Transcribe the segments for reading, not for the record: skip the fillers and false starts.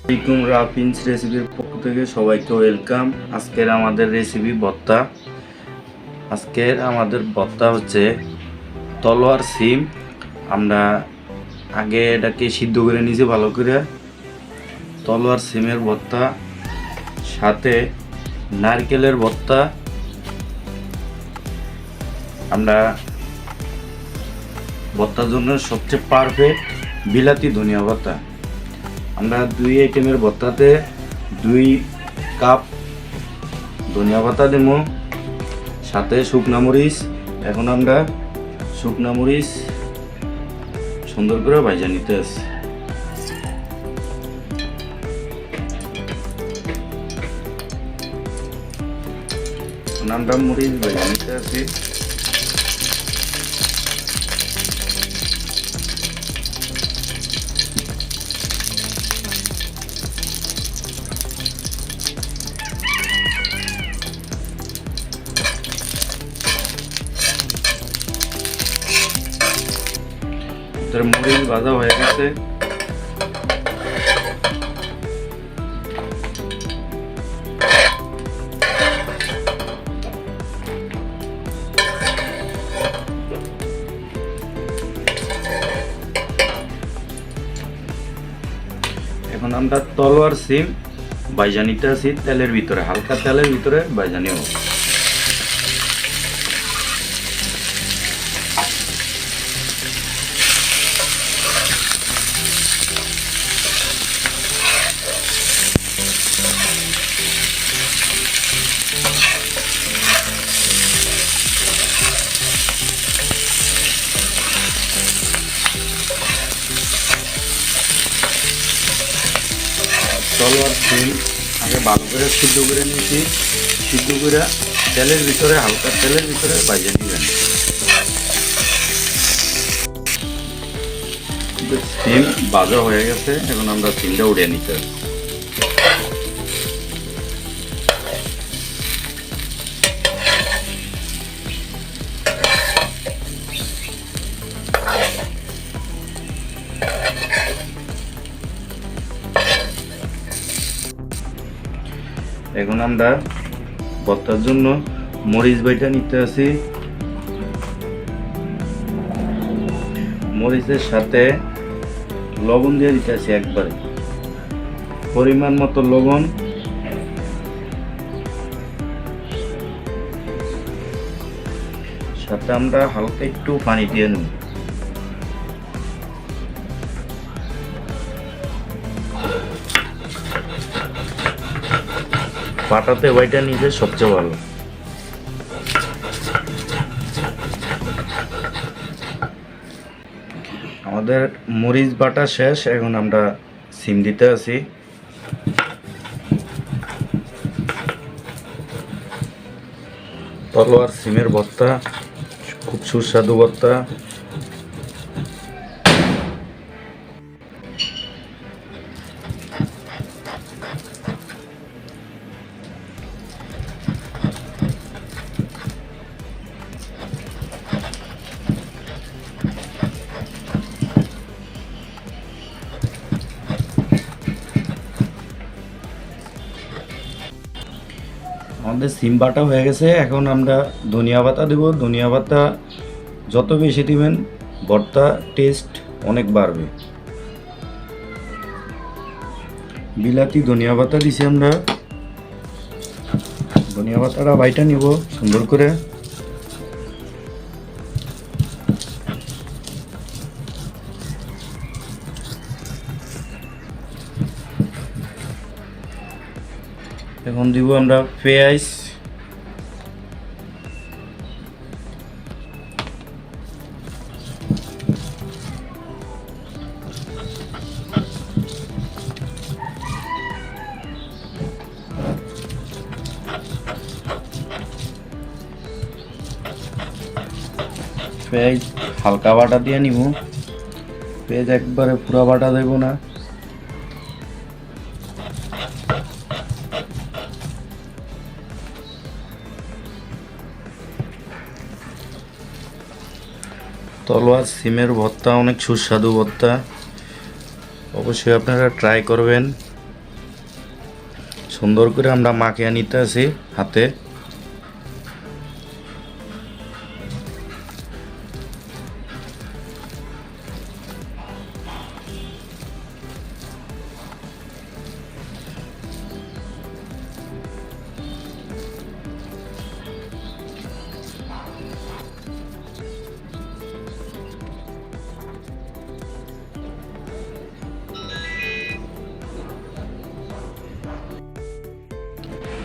আসসালামু রাফিন্স রেসিপির পক্ষ থেকে সবাইকে ওয়েলকাম। আজকের আমাদের রেসিপি ভর্তা। আজকের আমাদের ভর্তা হচ্ছে তলোয়ার সিম। আমরা আগে এটাকে সিদ্ধ করে নিয়েছি ভালো করে। তলোয়ার সিমের ভর্তা, সাথে নারকেলের ভর্তা। আমরা ভর্তার জন্য সবচেয়ে পারফেক্ট বিলাতি ধনিয়া পাতা। আমরা 2 আইটেমের ভর্তাতে 2 কাপ ধনিয়া পাতা দেবো, সাথে শুকনা মরিচ। এখন আমরা শুকনা মরিচ সুন্দর করে ভাজা নিতে আসি। আমরা মরিচ ভাজা নিতে আসি। মরিচ ভাজা হয়ে গেছে। এখন আমরা তলোয়ার সিম ভাজা নিতে আসি তেলের ভিতরে, হালকা তেলের ভিতরে ভাজা নেব। তলোয়ার সিম আগে ভালো করে সিদ্ধ করে নিয়েছি। সিদ্ধ করে তেলের ভিতরে, হালকা তেলের ভিতরে ভাজা নেবেন। সিম ভাজা হয়ে গেছে, এখন আমরা সিমটা উড়িয়ে নিতে হবে। এখন আমরা ভর্তার জন্য মরিচ বাইটা নিতে আসি। মরিচের সাথে লবণ দিয়ে দিতে আসি একবারে, পরিমাণ মতো লবণ। সাথে আমরা হালকা একটু পানি দিয়ে নেব। পাটাতে বাইটা নিলে সবচেয়ে ভালো। আমাদের মরিচ বাটা শেষ, এখন আমরা সিম দিতে আসি। তলোয়ার সিমের ভর্তা খুব সুস্বাদু ভর্তা। আমাদের সিম বাটা হয়ে গেছে, এখন আমরা ধনিয়া পাতা দেব। ধনিয়া পাতা যত বেশি দিবেন ভর্তা টেস্ট অনেক বাড়বে। বিলাতি ধনিয়া পাতা দিছি আমরা। ধনিয়া পাতাটা বাইটা নিব সুন্দর করে। এখন দিব আমরা পেঁয়াজ, পেঁয়াজ হালকা বাটা দিয়ে নিব। পেঁয়াজ একবারে পুরো বাটা দেব না। তলোয়ার সিমের ভর্তা অনেক সুস্বাদু ভর্তা, অবশ্যই আপনারা ট্রাই করবেন। সুন্দর করে আমরা মাখিয়ে নিতে আছি হাতে।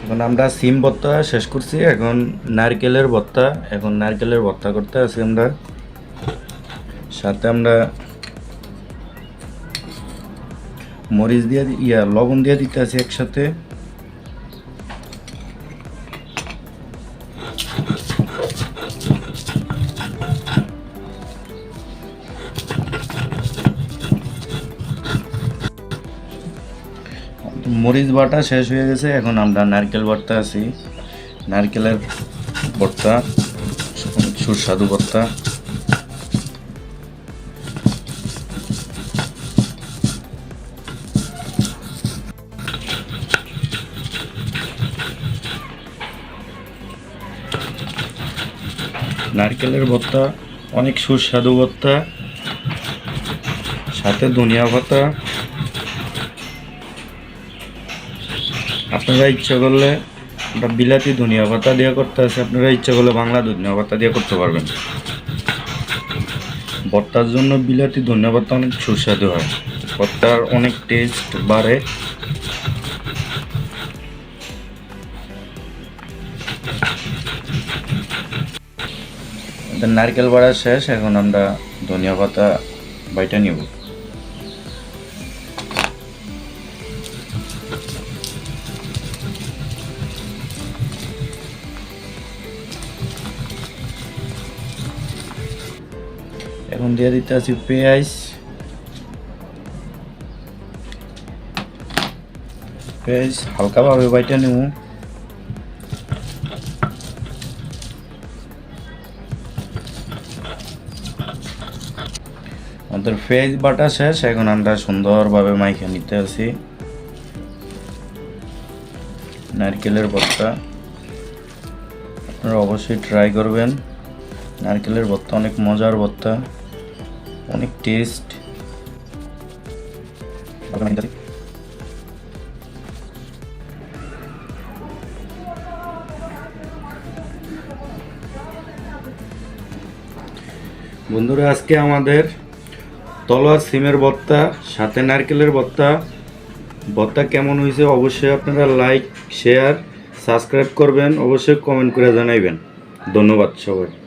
এখন আমরা সিম ভর্তা শেষ করছি, এখন নারকেলের ভর্তা করতে আছি আমরা। সাথে আমরা মরিচ দিয়ে লবণ দিয়ে দিতে আছি একসাথে। মরিচ বাটা শেষ হয়ে গেছে, এখন আমরা নারকেল ভর্তা আছি। নারকেলের ভর্তা, সুস্বাদু ভর্তা। নারকেলের ভর্তা অনেক সুস্বাদু ভর্তা, সাথে ধনিয়া পাতা। আপনারা ইচ্ছা করলে আমরা বিলাতি ধনিয়া পাতা দিয়ে করতে আছে, আপনারা ইচ্ছা করলে বাংলা ধনিয়া পাতা দিয়ে করতে পারবেন। ভর্তার জন্য বিলাতি ধনিয়া পাতা অনেক সুস্বাদু হয়, ভর্তার অনেক টেস্ট বাড়ে। নারকেল বাড়া শেষ, এখন আমরা ধনিয়া পাতা বাইটা নিব। এখন দিয়ে দিতে আছি পেঁয়াজ। হালকাভাবে বাইটা নেব। আমাদের পেঁয়াজ বাটা শেষ, এখন আমরা সুন্দরভাবে মাইখে নিতে আছি নারকেলের ভর্তা। আপনারা অবশ্যই ট্রাই করবেন। নারকেলের ভর্তা অনেক মজার ভর্তা, অনেক টেস্ট। বন্ধুরা, আজকে আমাদের তলোয়ার সিমের ভর্তা সাথে নারকেলের ভর্তা কেমন হয়েছে অবশ্যই আপনারা লাইক, শেয়ার, সাবস্ক্রাইব করবেন, অবশ্যই কমেন্ট করে জানাইবেন। ধন্যবাদ সবাই।